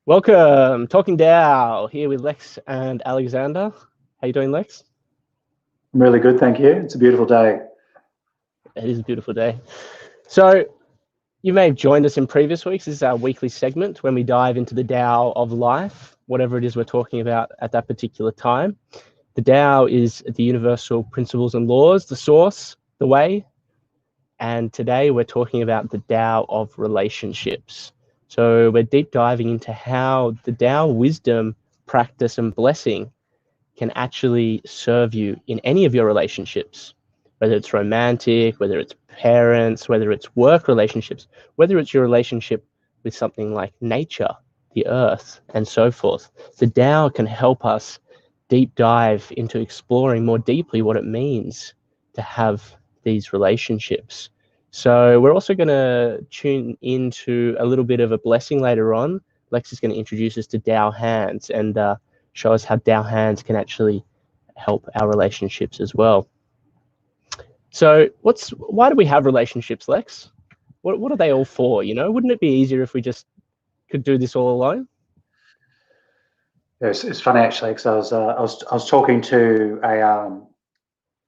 Welcome, Talking Tao, here with Lex and Alexander. How you doing, Lex? I'm really good, thank you. It's a beautiful day. It is a beautiful day. So you may have joined us in previous weeks. This is our weekly segment when we dive into the Tao of life, whatever it is we're talking about at that particular time. The Tao is the universal principles and laws, the source, the way. And today we're talking about the Tao of relationships. So we're deep diving into how the Tao wisdom, practice, and blessing can actually serve you in any of your relationships, whether it's romantic, whether it's parents, whether it's work relationships, whether it's your relationship with something like nature, the earth, and so forth. The Tao can help us deep dive into exploring more deeply what it means to have these relationships. So we're also going to tune into a little bit of a blessing later on. Lex is going to introduce us to Tao hands and show us how Tao hands can actually help our relationships as well. So why do we have relationships, Lex? What are they all for? Wouldn't it be easier if we just could do this all alone? Yeah, it's funny actually because I was talking to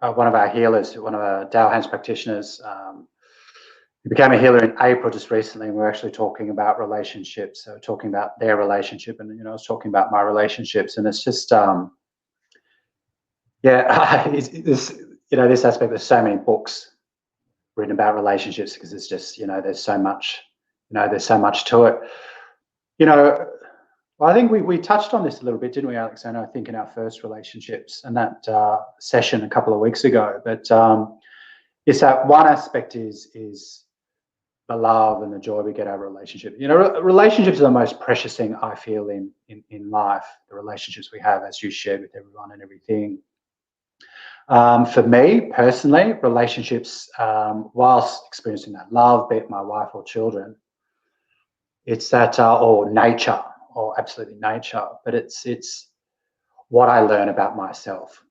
one of our healers, one of our Tao Hands practitioners. He became a healer in April just recently, and we were actually talking about relationships. So talking about their relationship, and I was talking about my relationships, and it's just this aspect. There's so many books written about relationships because it's just there's so much to it. Well, I think we touched on this a little bit, didn't we, Alexander? I think in our first relationships and that session a couple of weeks ago. But it's that one aspect is the love and the joy we get out of a relationship. Relationships are the most precious thing I feel in life. The relationships we have, as you shared with everyone and everything. For me personally, relationships, whilst experiencing that love, be it my wife or children, it's that or nature. Or absolutely nature, but it's what I learn about myself.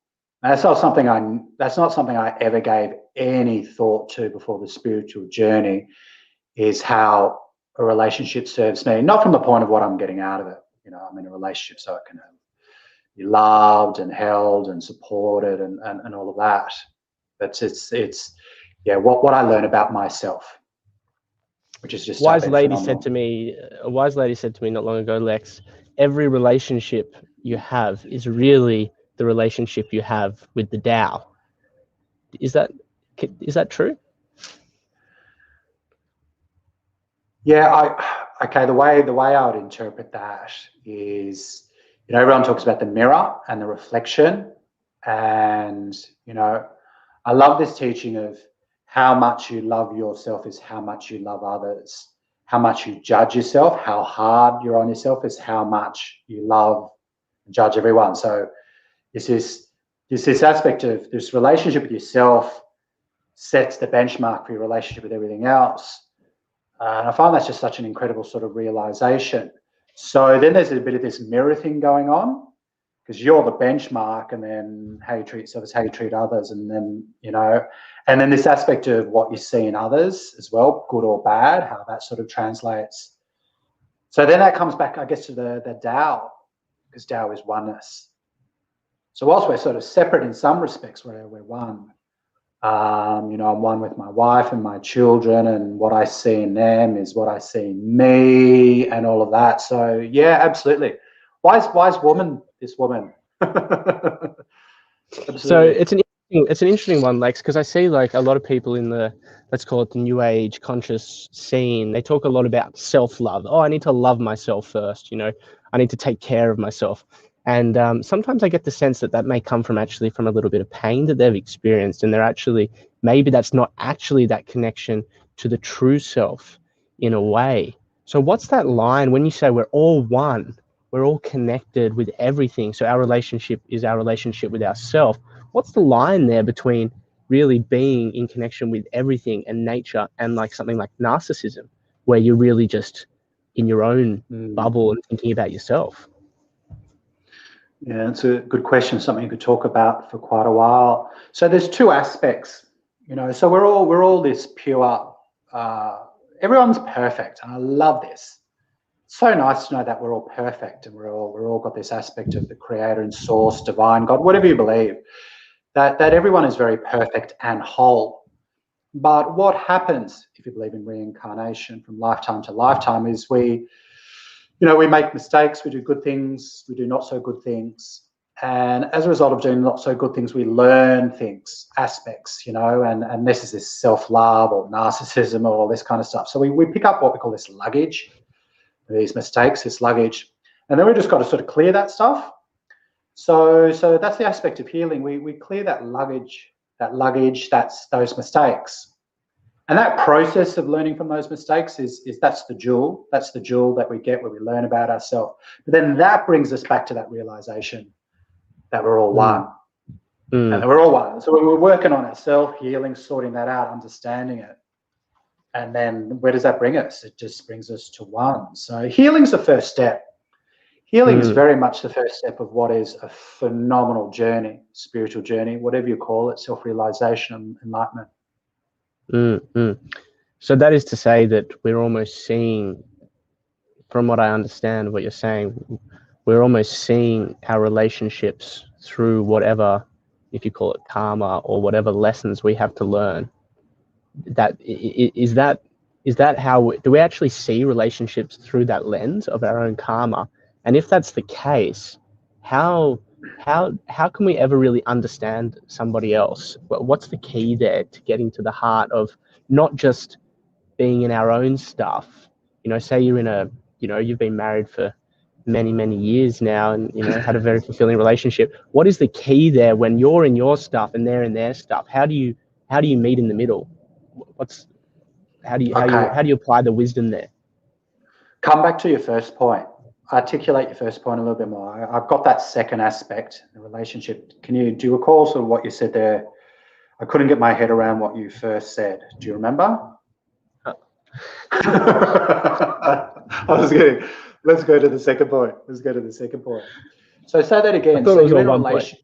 And that's not something I ever gave any thought to before the spiritual journey. Is how a relationship serves me, not from the point of what I'm getting out of it. I'm in a relationship so I can be loved and held and supported and all of that. But it's what I learn about myself. Which is just A wise lady phenomenal. said to me not long ago, Lex, every relationship you have is really the relationship you have with the Tao. Is that true? Yeah, the way I would interpret that is, everyone talks about the mirror and the reflection, and I love this teaching of how much you love yourself is how much you love others. How much you judge yourself, how hard you're on yourself is how much you love and judge everyone. So this aspect of this relationship with yourself sets the benchmark for your relationship with everything else. And I find that's just such an incredible sort of realization. So then there's a bit of this mirror thing going on, because you're the benchmark, and then how you treat yourself is how you treat others, and then and then this aspect of what you see in others as well, good or bad, how that sort of translates. So then that comes back, I guess, to the Tao, because Tao is oneness. So whilst we're sort of separate in some respects, we're one. I'm one with my wife and my children, and what I see in them is what I see in me, and all of that. So yeah, absolutely. Wise woman, this woman. So it's an interesting one, Lex, because I see like a lot of people in the, let's call it the new age conscious scene, they talk a lot about self-love. Oh, I need to love myself first, I need to take care of myself. And sometimes I get the sense that may come from a little bit of pain that they've experienced, and maybe that's not actually that connection to the true self in a way. So what's that line when you say we're all one? We're all connected with everything. So our relationship is our relationship with ourselves. What's the line there between really being in connection with everything and nature and like something like narcissism, where you're really just in your own bubble and thinking about yourself? Yeah, it's a good question, something you could talk about for quite a while. So there's two aspects, so we're all this pure, everyone's perfect, and I love this. so nice to know that we're all perfect and we're all got this aspect of the creator and source, divine, God, whatever you believe, that everyone is very perfect and whole. But what happens if you believe in reincarnation from lifetime to lifetime is we make mistakes, we do good things, we do not so good things. And as a result of doing not so good things, we learn things, aspects, and this is this self-love or narcissism or all this kind of stuff. So we pick up what we call this luggage, these mistakes, this luggage, and then we just got to sort of clear that stuff. So that's the aspect of healing. We clear that luggage, that's those mistakes. And that process of learning from those mistakes is that's the jewel that we get where we learn about ourselves. But then that brings us back to that realization that we're all one. And that we're all one. So we're working on ourselves, healing, sorting that out, understanding it. And then where does that bring us? It just brings us to one. So healing's the first step. Healing is very much the first step of what is a phenomenal journey, spiritual journey, whatever you call it, self-realization, enlightenment. So that is to say that we're almost seeing, from what I understand what you're saying, we're almost seeing our relationships through whatever, if you call it karma or whatever lessons we have to learn. Is that how do we actually see relationships through that lens of our own karma? And if that's the case, how can we ever really understand somebody else? What's the key there to getting to the heart of not just being in our own stuff? Say you're in you've been married for many years now and had a very fulfilling relationship. What is the key there when you're in your stuff and they're in their stuff? How do you meet in the middle? How do you apply the wisdom there? Come back to your first point. Articulate your first point a little bit more. I've got that second aspect, the relationship. Do you recall sort of what you said there? I couldn't get my head around what you first said. Do you remember? I was kidding. Let's go to the second point. So say that again. I thought it was on one point.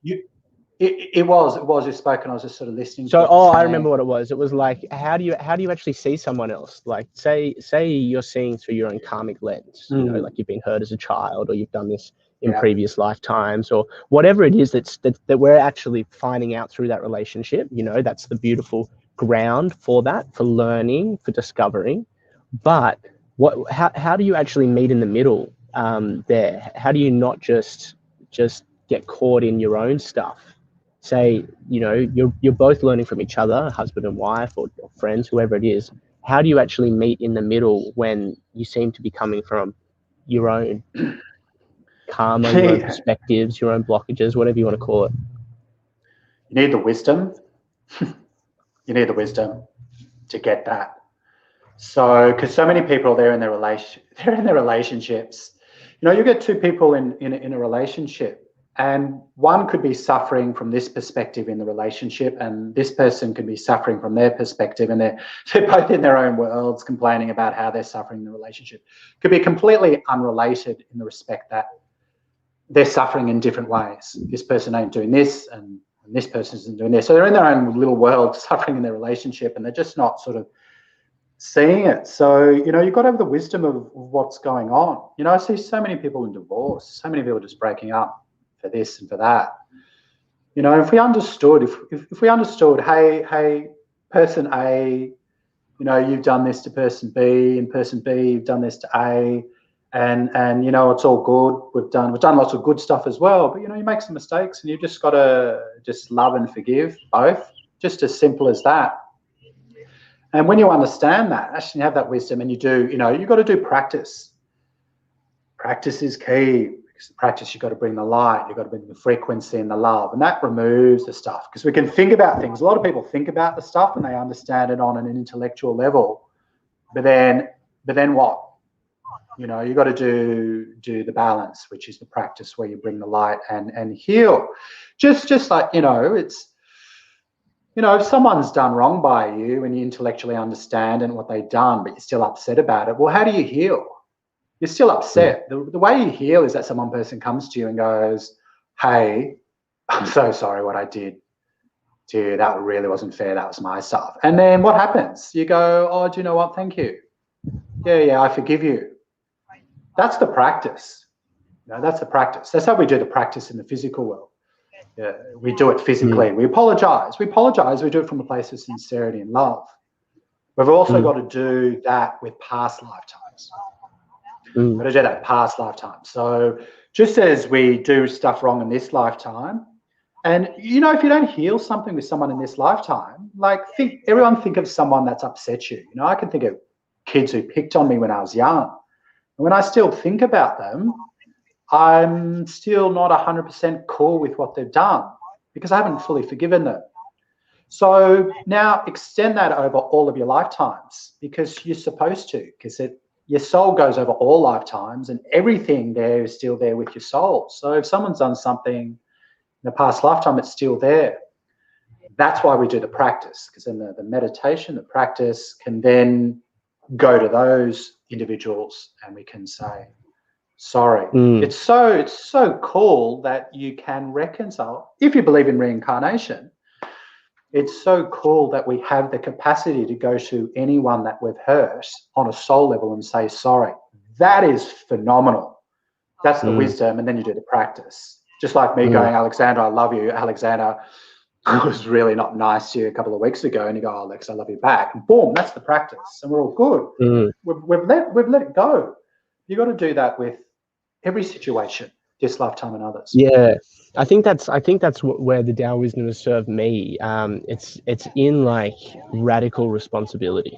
It was. You spoke, and I was just sort of listening. So, I remember what it was. It was like, how do you actually see someone else? Like, say you're seeing through your own karmic lens. Like you've been hurt as a child, or you've done this in previous lifetimes, or whatever it is that we're actually finding out through that relationship. That's the beautiful ground for that, for learning, for discovering. But how do you actually meet in the middle there? How do you not just get caught in your own stuff? Say, you're both learning from each other, husband and wife, or friends, whoever it is. How do you actually meet in the middle when you seem to be coming from your own karma, your own perspectives, your own blockages, whatever you want to call it? You need the wisdom. You need the wisdom to get that. So, because so many people, they're in their relationships. You get two people in a relationship, and one could be suffering from this perspective in the relationship, and this person could be suffering from their perspective, and they're both in their own worlds complaining about how they're suffering in the relationship. Could be completely unrelated in the respect that they're suffering in different ways. This person ain't doing this, and this person isn't doing this. So they're in their own little world suffering in their relationship, and they're just not sort of seeing it. So, you've got to have the wisdom of what's going on. I see so many people in divorce, so many people just breaking up for this and for that. If we understood, hey, person A, you've done this to person B, and person B, you've done this to A, and it's all good. We've done lots of good stuff as well, but you make some mistakes, and you've just got to just love and forgive both, just as simple as that. And when you understand that, actually you have that wisdom, and you do, you've got to do practice. Practice is key. Practice, you've got to bring the light, you've got to bring the frequency and the love, and that removes the stuff, because we can think about things. A lot of people think about the stuff and they understand it on an intellectual level, but then what? You've got to do the balance, which is the practice where you bring the light and heal. Just like, it's, if someone's done wrong by you and you intellectually understand and what they've done, but you're still upset about it, well, how do you heal? You're still upset. The way you heal is that some one person comes to you and goes, hey, I'm so sorry what I did. Dude, that really wasn't fair. That was my stuff. And then what happens? You go, oh, do you know what? Thank you. Yeah, I forgive you. That's the practice. That's the practice. That's how we do the practice in the physical world. Yeah, we do it physically. We apologize. We do it from a place of sincerity and love. We've also got to do that with past lifetimes. We've got to do that past lifetime. So just as we do stuff wrong in this lifetime, and if you don't heal something with someone in this lifetime, everyone think of someone that's upset you. I can think of kids who picked on me when I was young. And when I still think about them, I'm still not 100% cool with what they've done because I haven't fully forgiven them. So now extend that over all of your lifetimes because you're supposed to, because your soul goes over all lifetimes and everything there is still there with your soul. So if someone's done something in a past lifetime, it's still there. That's why we do the practice, because in the meditation, the practice can then go to those individuals and we can say, sorry. It's so cool that you can reconcile. If you believe in reincarnation, it's so cool that we have the capacity to go to anyone that we've hurt on a soul level and say sorry. That is phenomenal. That's the wisdom, and then you do the practice. Just like me going, Alexander, I love you. Alexander was really not nice to you a couple of weeks ago, and you go, oh, Lex, I love you back. And boom, that's the practice, and we're all good. We've let it go. You've got to do that with every situation, this lifetime and others. Yeah, I think that's where the Tao wisdom has served me. It's in radical responsibility.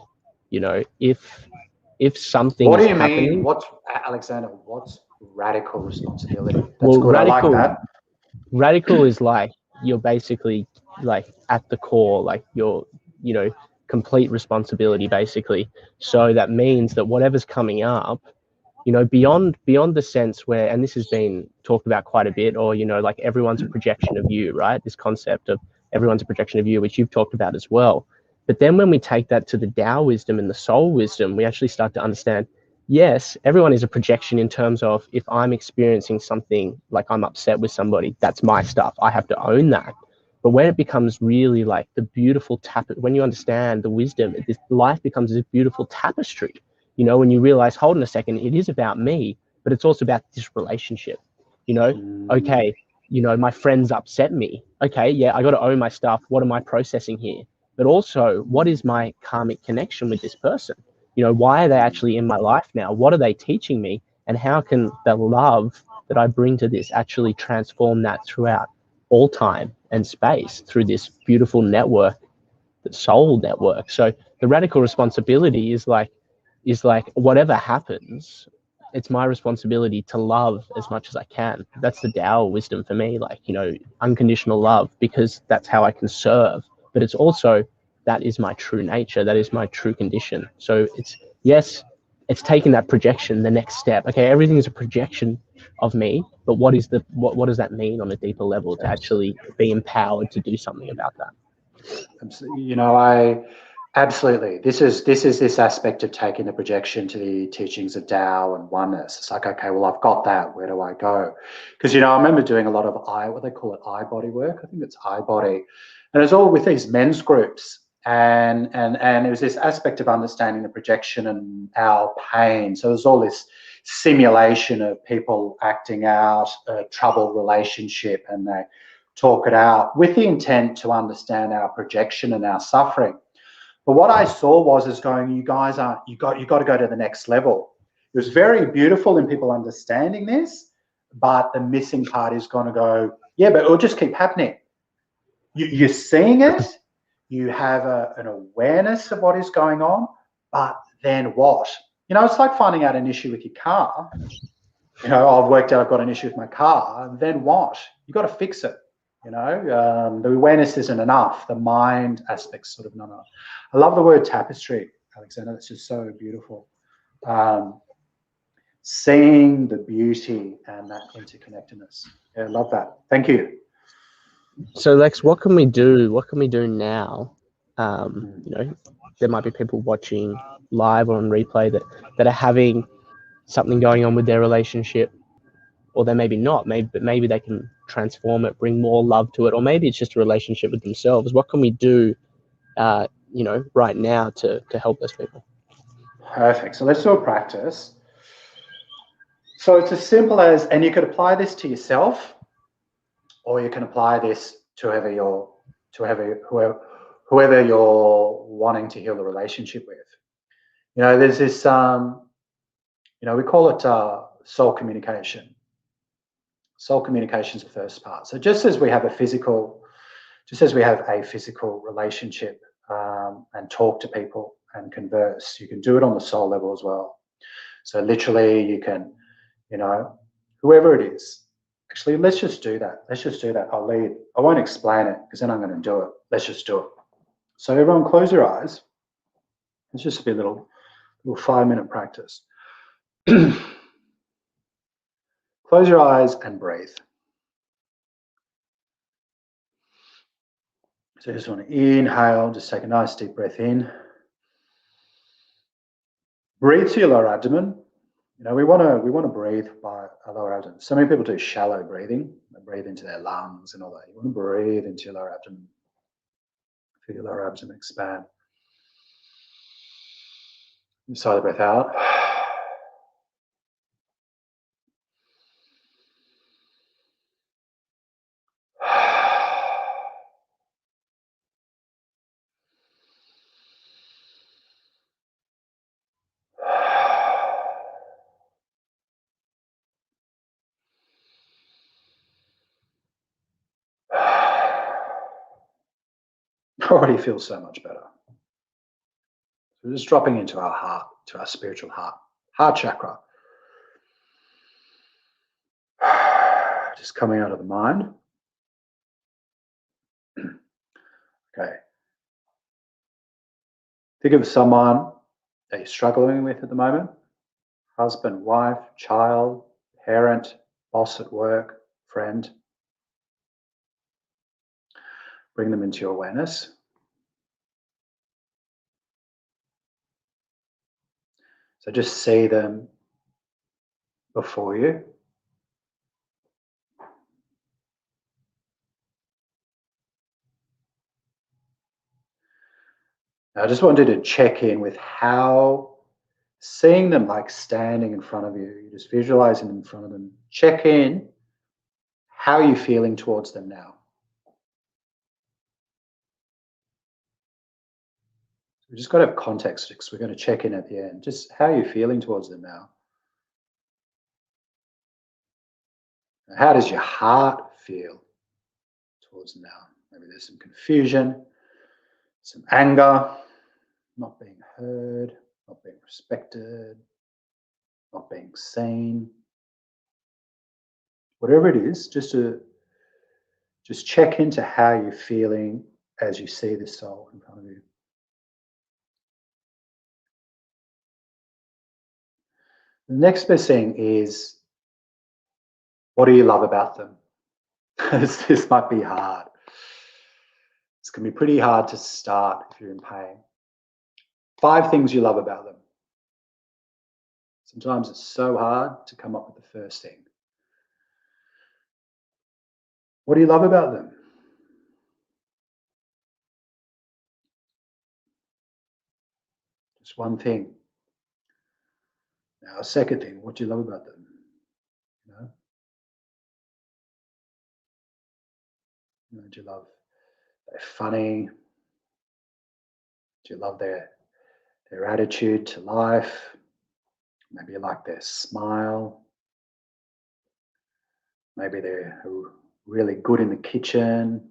If something what do is you happening, mean? What's radical responsibility? That's well, good. radical, I like that. Radical is you're basically at the core, you're complete responsibility basically. So that means that whatever's coming up, beyond the sense where, and this has been talked about quite a bit, or everyone's a projection of you, right? This concept of everyone's a projection of you, which you've talked about as well. But then when we take that to the Tao wisdom and the soul wisdom, we actually start to understand, yes, everyone is a projection in terms of if I'm experiencing something, I'm upset with somebody, that's my stuff. I have to own that. But when it becomes really the beautiful when you understand the wisdom, this life becomes this beautiful tapestry. When you realize, hold on a second, it is about me, but it's also about this relationship. Okay, my friends upset me. Okay, yeah, I got to own my stuff. What am I processing here? But also, what is my karmic connection with this person? Why are they actually in my life now? What are they teaching me? And how can the love that I bring to this actually transform that throughout all time and space through this beautiful network, the soul network? So the radical responsibility is whatever happens, it's my responsibility to love as much as I can. That's the Tao wisdom for me, unconditional love, because that's how I can serve. But it's also, that is my true nature. That is my true condition. So it's taking that projection, the next step. Okay, everything is a projection of me, but what does that mean on a deeper level to actually be empowered to do something about that? Absolutely. This is this aspect of taking the projection to the teachings of Tao and oneness. It's okay, well, I've got that. Where do I go? Because, I remember doing a lot of what they call it, eye-body work. I think it's eye-body. And it's all with these men's groups. And it was this aspect of understanding the projection and our pain. So there's all this simulation of people acting out a troubled relationship, and they talk it out with the intent to understand our projection and our suffering. But what I saw is going, you guys you got to go to the next level. It was very beautiful in people understanding this, but the missing part is going to go, yeah, but it'll just keep happening. You're seeing it, you have an awareness of what is going on, but then what? It's like finding out an issue with your car. I've worked out I've got an issue with my car, and then what? You've got to fix it. The awareness isn't enough. The mind aspect's sort of not enough. I love the word tapestry, Alexander. That's just so beautiful. Seeing the beauty and that interconnectedness. Yeah, I love that. Thank you. So Lex, what can we do? What can we do now? There might be people watching live or on replay that are having something going on with their relationship, or they maybe not. Maybe they can transform it, bring more love to it, or maybe it's just a relationship with themselves. What can we do, right now to help those people? Perfect. So let's do a practice. So it's as simple as, and you could apply this to yourself, or you can apply this to whoever you're wanting to heal the relationship with. There's this, we call it soul communication. Soul communication is the first part. So just as we have a physical relationship and talk to people and converse, you can do it on the soul level as well. So literally you can, whoever it is, actually, let's just do that. I'll lead. I won't explain it because then I'm going to do it. Let's just do it. So everyone close your eyes. It's just be a little 5-minute practice. Close your eyes and breathe. So you just want to inhale, just take a nice deep breath in. Breathe to your lower abdomen. We want to breathe by our lower abdomen. So many people do shallow breathing. They breathe into their lungs and all that. You want to breathe into your lower abdomen. Feel your lower abdomen expand. You sigh the breath out. Already feels so much better. We're just dropping into our heart, to our spiritual heart chakra. Just coming out of the mind. Okay. Think of someone that you're struggling with at the moment. Husband, wife, child, parent, boss at work, friend. Bring them into your awareness. So just see them before you. Now, I just wanted to check in with how seeing them like standing in front of you, you're just visualizing them in front of them. Check in. How are you feeling towards them now? We just got to have context because we're going to check in at the end. Just how are you feeling towards them now? How does your heart feel towards them now? Maybe there's some confusion, some anger, not being heard, not being respected, not being seen. Whatever it is, just check into how you're feeling as you see this soul in front of you. The next best thing is, what do you love about them? This might be hard. It's going to be pretty hard to start if you're in pain. 5 things you love about them. Sometimes it's so hard to come up with the first thing. What do you love about them? Just one thing. Now, a second thing, what do you love about them? Do you love they're funny? Do you love their attitude to life? Maybe you like their smile. Maybe they're really good in the kitchen.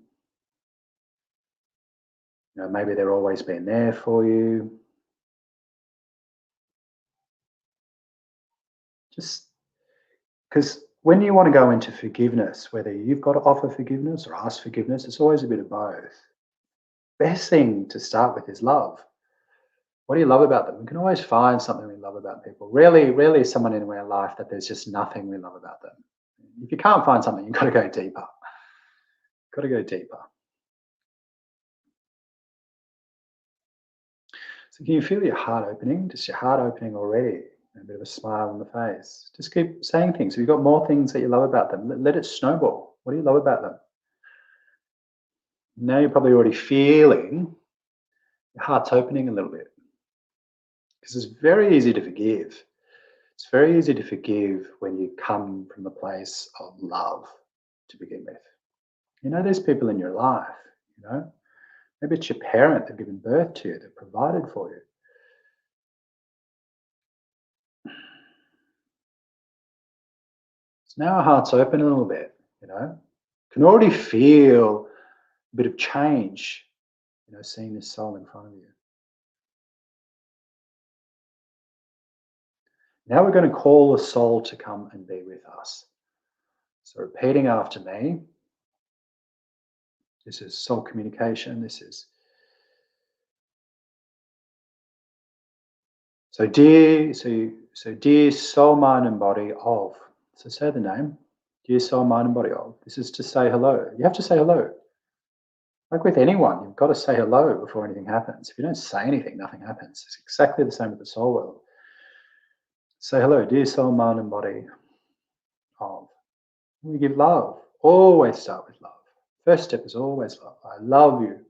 Maybe they're always been there for you. Just because when you want to go into forgiveness, whether you've got to offer forgiveness or ask forgiveness, it's always a bit of both. Best thing to start with is love. What do you love about them? We can always find something we love about people. Rarely is someone in our life that there's just nothing we love about them. If you can't find something, you've got to go deeper. Got to go deeper. So can you feel your heart opening? Just your heart opening already. A bit of a smile on the face. Just keep saying things. If you've got more things that you love about them, let it snowball. What do you love about them? Now you're probably already feeling your heart's opening a little bit. Because it's very easy to forgive. It's very easy to forgive when you come from a place of love to begin with. You know, there's people in your life, you know, maybe it's your parent, they've given birth to you, they've provided for you. So now our heart's open a little bit, you know. Can already feel a bit of change, you know, seeing this soul in front of you. Now we're going to call the soul to come and be with us. So repeating after me. This is soul communication. This is dear soul, mind and body of. So say the name. Dear soul, mind and body of. This is to say hello. You have to say hello. Like with anyone, you've got to say hello before anything happens. If you don't say anything, nothing happens. It's exactly the same with the soul world. Say hello, dear soul, mind and body of. We give love. Always start with love. First step is always love. I love you.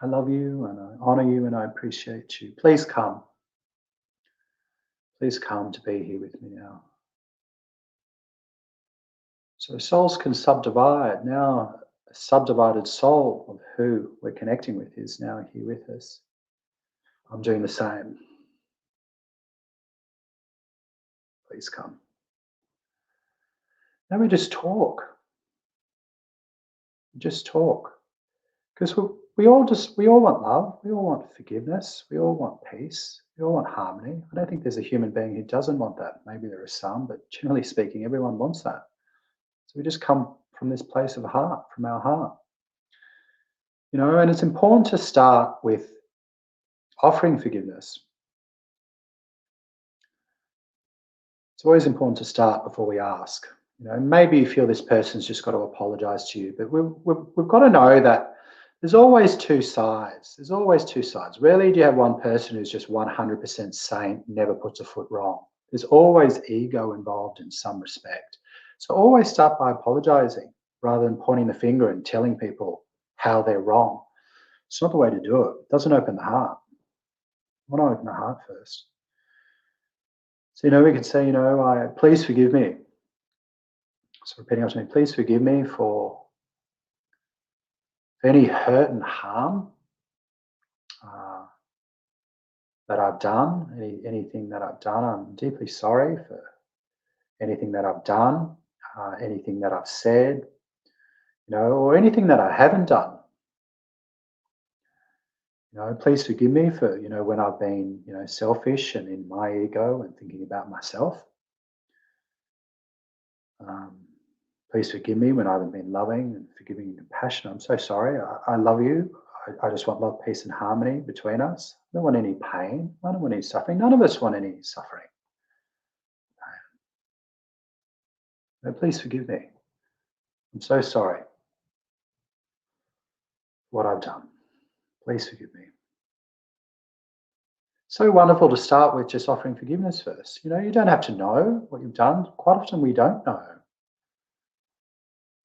I love you and I honor you and I appreciate you. Please come. Please come to be here with me now. So souls can subdivide. Now a subdivided soul of who we're connecting with is now here with us. I'm doing the same. Please come. Now we just talk. Just talk. Because we all want love. We all want forgiveness. We all want peace. We all want harmony. I don't think there's a human being who doesn't want that. Maybe there are some, but generally speaking, everyone wants that. So we just come from this place of heart, from our heart. You know, and it's important to start with offering forgiveness. It's always important to start before we ask. You know, maybe you feel this person's just got to apologize to you, but we've got to know that there's always two sides. There's always two sides. Rarely do you have one person who's just 100% saint, never puts a foot wrong. There's always ego involved in some respect. So always start by apologizing rather than pointing the finger and telling people how they're wrong. It's not the way to do it. It doesn't open the heart. I want to open the heart first. So, you know, we could say, you know, please forgive me. So repeating after me, please forgive me for any hurt and harm that I've done, anything that I've done. I'm deeply sorry for anything that I've done, anything that I've said, you know, or anything that I haven't done. You know, please forgive me for, you know, when I've been, you know, selfish and in my ego and thinking about myself. Please forgive me when I haven't been loving and forgiving and compassionate. I'm so sorry. I love you. I just want love, peace, and harmony between us. I don't want any pain. I don't want any suffering. None of us want any suffering. No, please forgive me. I'm so sorry for what I've done. Please forgive me. So wonderful to start with just offering forgiveness first. You know, you don't have to know what you've done. Quite often we don't know.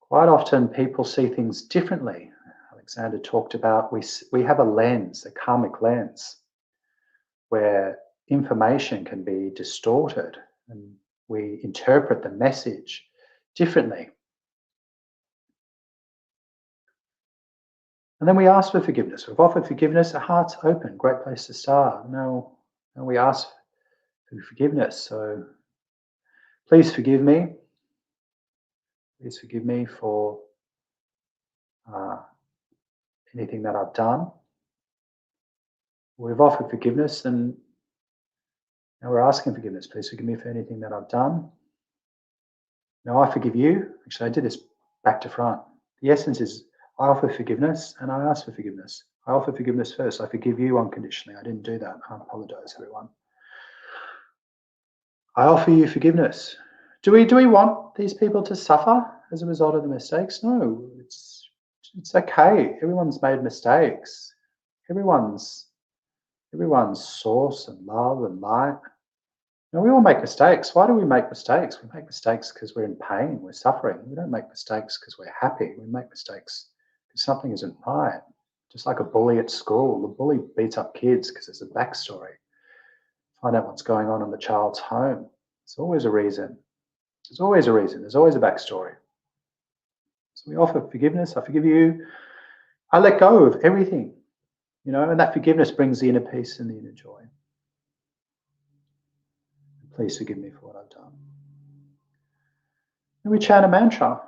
Quite often people see things differently. Alexander talked about we have a lens, a karmic lens, where information can be distorted and we interpret the message differently. And then we ask for forgiveness. We've offered forgiveness, the heart's open, great place to start. Now we ask for forgiveness. So please forgive me. Please forgive me for anything that I've done. We've offered forgiveness and now we're asking forgiveness. Please forgive me for anything that I've done. Now I forgive you. Actually, I did this back to front. The essence is I offer forgiveness and I ask for forgiveness. I offer forgiveness first. I forgive you unconditionally. I didn't do that. I apologize, everyone. I offer you forgiveness. Do we want these people to suffer as a result of the mistakes? No, it's okay. Everyone's made mistakes. Everyone's source and love and light. Now, we all make mistakes. Why do we make mistakes? We make mistakes because we're in pain, we're suffering. We don't make mistakes because we're happy. We make mistakes because something isn't right. Just like a bully at school, the bully beats up kids because there's a backstory. find out what's going on in the child's home. There's always a reason. There's always a reason. There's always a backstory. So we offer forgiveness. I forgive you. I let go of everything, and that forgiveness brings the inner peace and the inner joy. Please forgive me for what I've done. And we chant a mantra.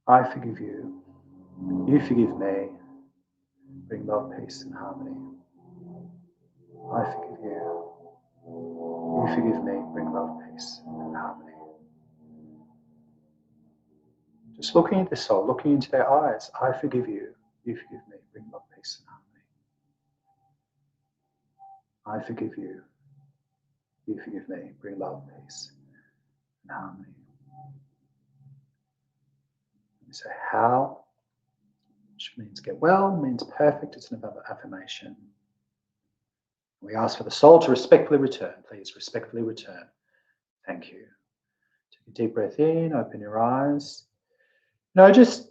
I forgive you. You forgive me. Bring love, peace, and harmony. I forgive you. You forgive me. Bring love, peace, and harmony. Just looking at the soul, looking into their eyes. I forgive you. You forgive me. Bring love, peace, and harmony. I forgive you. You forgive me. Bring love, peace, and harmony. We say how, which means get well, means perfect. It's another affirmation. We ask for the soul to respectfully return. Please respectfully return. Thank you. Take a deep breath in, open your eyes. Just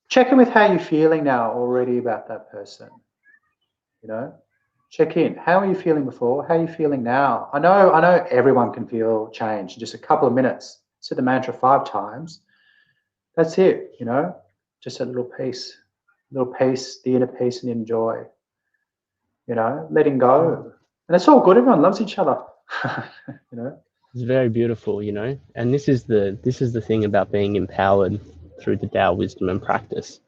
check in with how you're feeling now already about that person. Check in. How are you feeling before? How are you feeling now? I know everyone can feel change in just a couple of minutes. Say the mantra 5 times. That's it, just a little peace, the inner peace and inner joy, letting go. And it's all good. Everyone loves each other, It's very beautiful, and this is the thing about being empowered through the Tao wisdom and practice,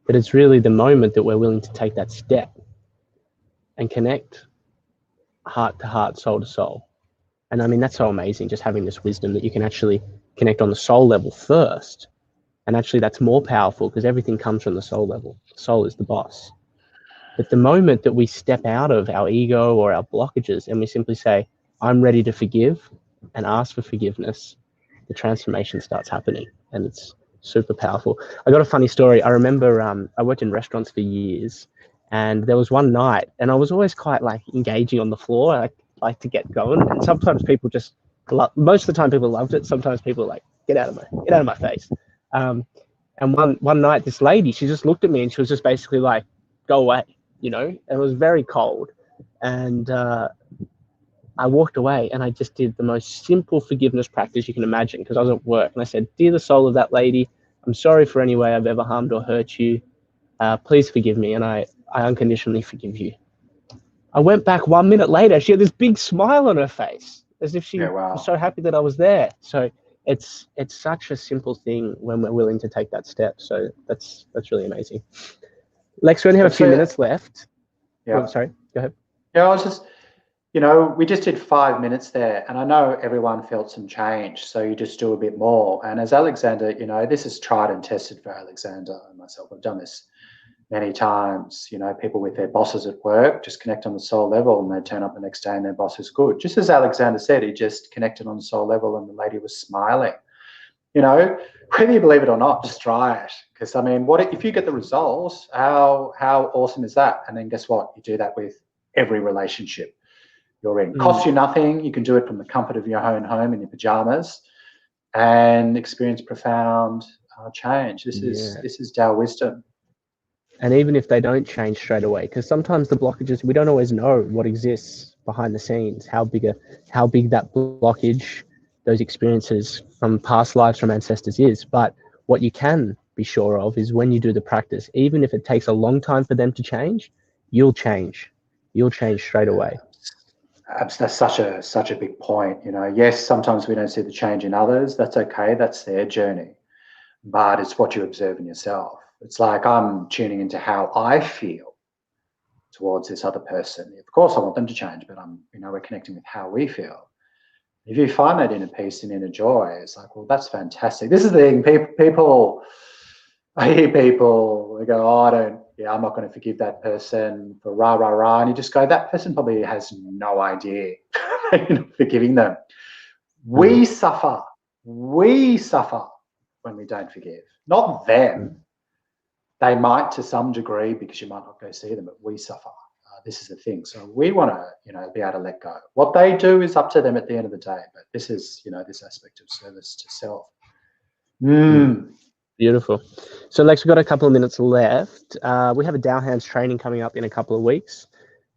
that it's really the moment that we're willing to take that step and connect heart to heart, soul to soul. And I mean, that's so amazing, just having this wisdom that you can actually connect on the soul level first. And actually that's more powerful because everything comes from the soul level. The soul is the boss. But the moment that we step out of our ego or our blockages and we simply say, I'm ready to forgive and ask for forgiveness, the transformation starts happening, and it's super powerful. I got a funny story. I remember I worked in restaurants for years, and there was one night, and I was always quite engaging on the floor. I like to get going, and sometimes people just most of the time people loved it. Sometimes people were like, get out of my face. And one night, this lady, she just looked at me and she was just basically like, go away, and it was very cold. And I walked away and I just did the most simple forgiveness practice you can imagine, because I was at work, and I said, dear the soul of that lady, I'm sorry for any way I've ever harmed or hurt you. Please forgive me, and I unconditionally forgive you. I went back 1 minute later. She had this big smile on her face, as if she was so happy that I was there. So it's such a simple thing when we're willing to take that step. So that's really amazing. Lex, we only have a few minutes left. Yeah. Oh, sorry, go ahead. Yeah, I was just, we just did 5 minutes there, and I know everyone felt some change, so you just do a bit more. And as Alexander, this is tried and tested for Alexander and myself. I've done this many times, people with their bosses at work just connect on the soul level, and they turn up the next day and their boss is good. Just as Alexander said, he just connected on the soul level and the lady was smiling. Whether you believe it or not, just try it. Because I mean, if you get the results, how awesome is that? And then guess what? You do that with every relationship you're in. Costs you nothing. You can do it from the comfort of your own home in your pajamas and experience profound change. This is Tao wisdom. And even if they don't change straight away, because sometimes the blockages, we don't always know what exists behind the scenes, how big that blockage, those experiences from past lives, from ancestors is. But what you can be sure of is when you do the practice, even if it takes a long time for them to change, you'll change. You'll change straight away. That's such a big point. Yes, sometimes we don't see the change in others. That's okay. That's their journey. But it's what you observe in yourself. It's like I'm tuning into how I feel towards this other person. Of course, I want them to change, but we're connecting with how we feel. If you find that inner peace and inner joy, it's like, well, that's fantastic. This is the thing. I hear people, they go, I'm not going to forgive that person for rah, rah, rah. And you just go, that person probably has no idea you're not forgiving them. We suffer when we don't forgive. Not them. They might to some degree, because you might not go see them, but we suffer. This is the thing. So we want to, be able to let go. What they do is up to them at the end of the day. But this is, this aspect of service to self. Beautiful. So Lex, we've got a couple of minutes left. We have a Tao Hands training coming up in a couple of weeks.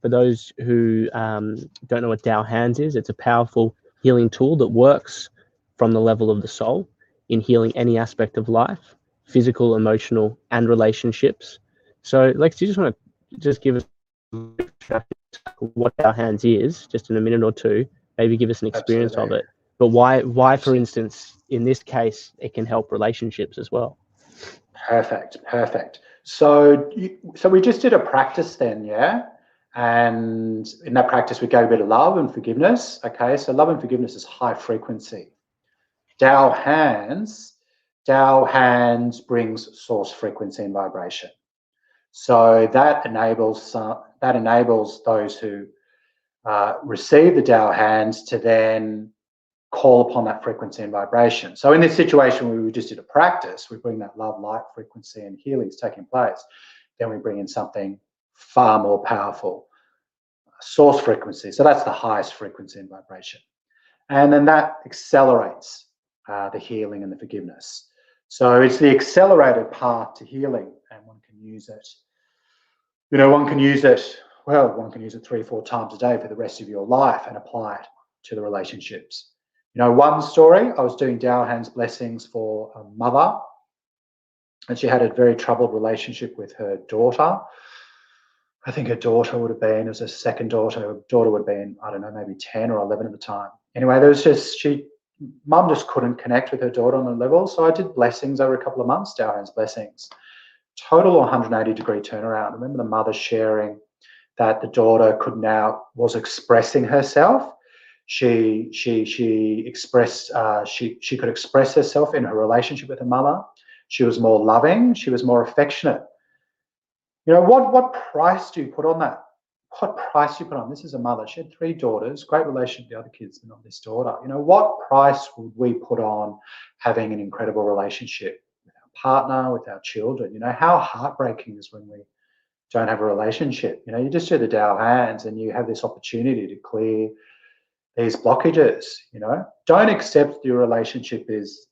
For those who don't know what Tao Hands is, it's a powerful healing tool that works from the level of the soul in healing any aspect of life, physical, emotional, and relationships. So, Lex, do you just want to just give us what Tao Hands is, just in a minute or two, maybe give us an experience Absolutely. of it, but why, for instance, in this case, it can help relationships as well. Perfect, perfect. So we just did a practice then, yeah? And in that practice, we gave a bit of love and forgiveness. Okay, so love and forgiveness is high frequency. Tao Hands brings source frequency and vibration. So that enables those who receive the Tao Hands to then call upon that frequency and vibration. So in this situation where we just did a practice, we bring that love, light frequency and healing is taking place. Then we bring in something far more powerful, source frequency. So that's the highest frequency and vibration. And then that accelerates the healing and the forgiveness. So it's the accelerated path to healing, and one can use it. You know, one can use it 3 or 4 times a day for the rest of your life and apply it to the relationships. You know, one story, I was doing Tao Hands blessings for a mother, and she had a very troubled relationship with her daughter. I think her daughter would have been, it was her second daughter. Her daughter would have been, I don't know, maybe 10 or 11 at the time. Anyway, there was just, mum just couldn't connect with her daughter on the level. So I did blessings over a couple of months, Tao Hands blessings. Total 180-degree turnaround. I remember the mother sharing that the daughter was expressing herself. She expressed, she could express herself in her relationship with her mother. She was more loving. She was more affectionate. You know, what price do you put on that? What price do you put on? This is a mother. She had 3 daughters, great relationship with the other kids, but not this daughter. You know, what price would we put on having an incredible relationship with our partner, with our children? You know, how heartbreaking is when we don't have a relationship. You know, you just do the Tao Hands and you have this opportunity to clear these blockages. You know, don't accept your relationship is,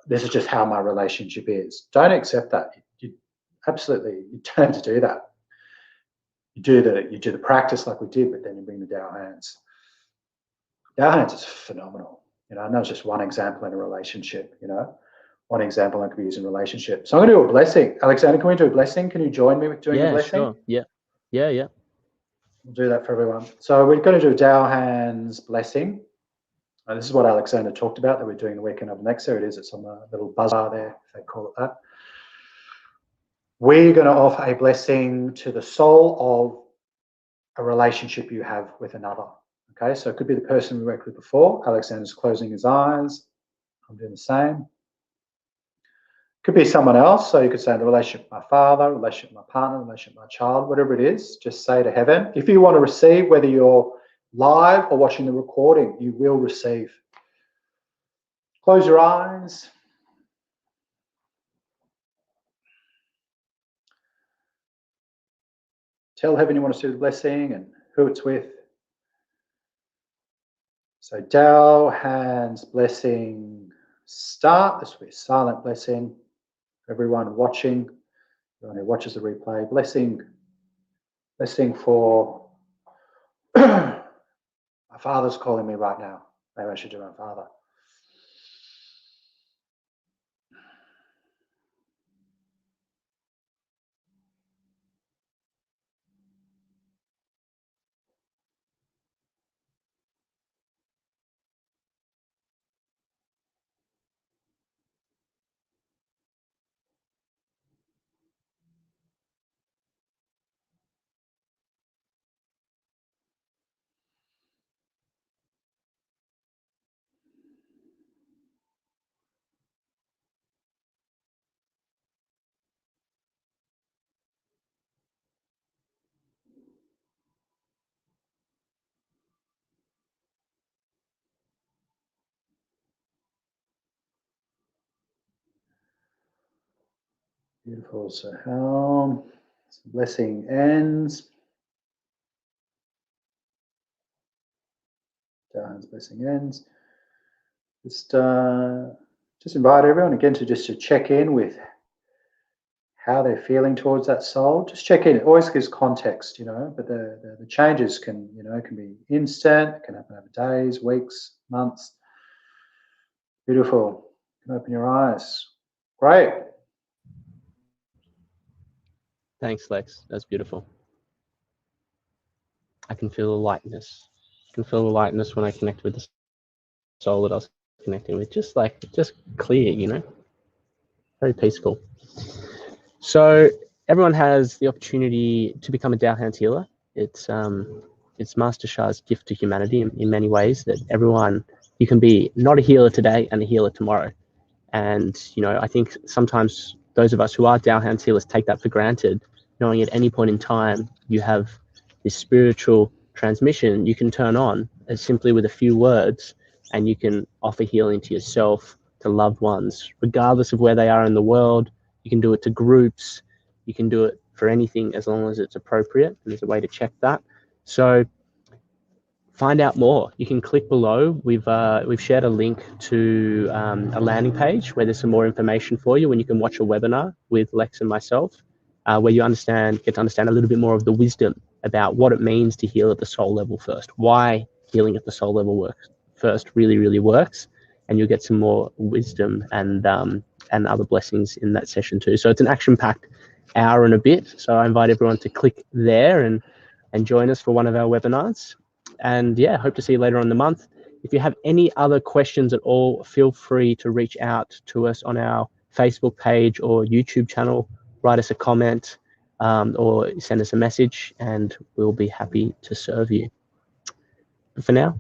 this is just how my relationship is. Don't accept that. You don't have to do that. You do the practice like we did, but then you bring the Tao Hands. Tao Hands is phenomenal. You know, and that was just one example in a relationship. You know, one example I could be using in a relationship. So I'm going to do a blessing. Alexander, can we do a blessing? Can you join me with doing a blessing? Sure. Yeah. We'll do that for everyone. So we're going to do a Tao Hands blessing. This is what Alexander talked about that we're doing the weekend of next. There it is. It's on the little buzz bar there, if they call it that. We're going to offer a blessing to the soul of a relationship you have with another. Okay, so it could be the person we worked with before. Alexander's closing his eyes. I'm doing the same. Could be someone else. So you could say the relationship with my father, relationship with my partner, relationship with my child, whatever it is, just say to heaven. If you want to receive, whether you're live or watching the recording, you will receive. Close your eyes. Tell heaven you want to see the blessing and who it's with. So Tao Hands blessing start. This will be a silent blessing. Everyone watching, everyone who watches the replay, blessing for my father's calling me right now. Maybe I should do my father. Beautiful. So how blessing ends. Darren's blessing ends. Just invite everyone again to check in with how they're feeling towards that soul. Just check in. It always gives context, you know, but the changes can, you know, can be instant, can happen over days, weeks, months. Beautiful. You can open your eyes. Great. Thanks, Lex. That's beautiful. I can feel the lightness. I can feel the lightness when I connect with the soul that I was connecting with. Just clear, you know, very peaceful. So everyone has the opportunity to become a Tao Hands healer. It's Master Sha's gift to humanity in many ways, that everyone, you can be not a healer today and a healer tomorrow. And, you know, I think sometimes those of us who are Tao Hands healers take that for granted, knowing at any point in time you have this spiritual transmission you can turn on as simply with a few words, and you can offer healing to yourself, to loved ones, regardless of where they are in the world. You can do it to groups. You can do it for anything as long as it's appropriate. And there's a way to check that. So find out more. You can click below. We've shared a link to a landing page where there's some more information for you, when you can watch a webinar with Lex and myself, where you get to understand a little bit more of the wisdom about what it means to heal at the soul level first, why healing at the soul level first really, really works, and you'll get some more wisdom and other blessings in that session too. So it's an action-packed hour and a bit. So I invite everyone to click there and join us for one of our webinars. And yeah, hope to see you later on in the month. If you have any other questions at all, feel free to reach out to us on our Facebook page or YouTube channel. Write us a comment or send us a message, and we'll be happy to serve you. But for now,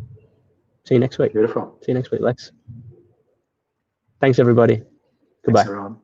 see you next week. Beautiful. See you next week, Lex. Thanks, everybody. Goodbye. Thanks, everyone.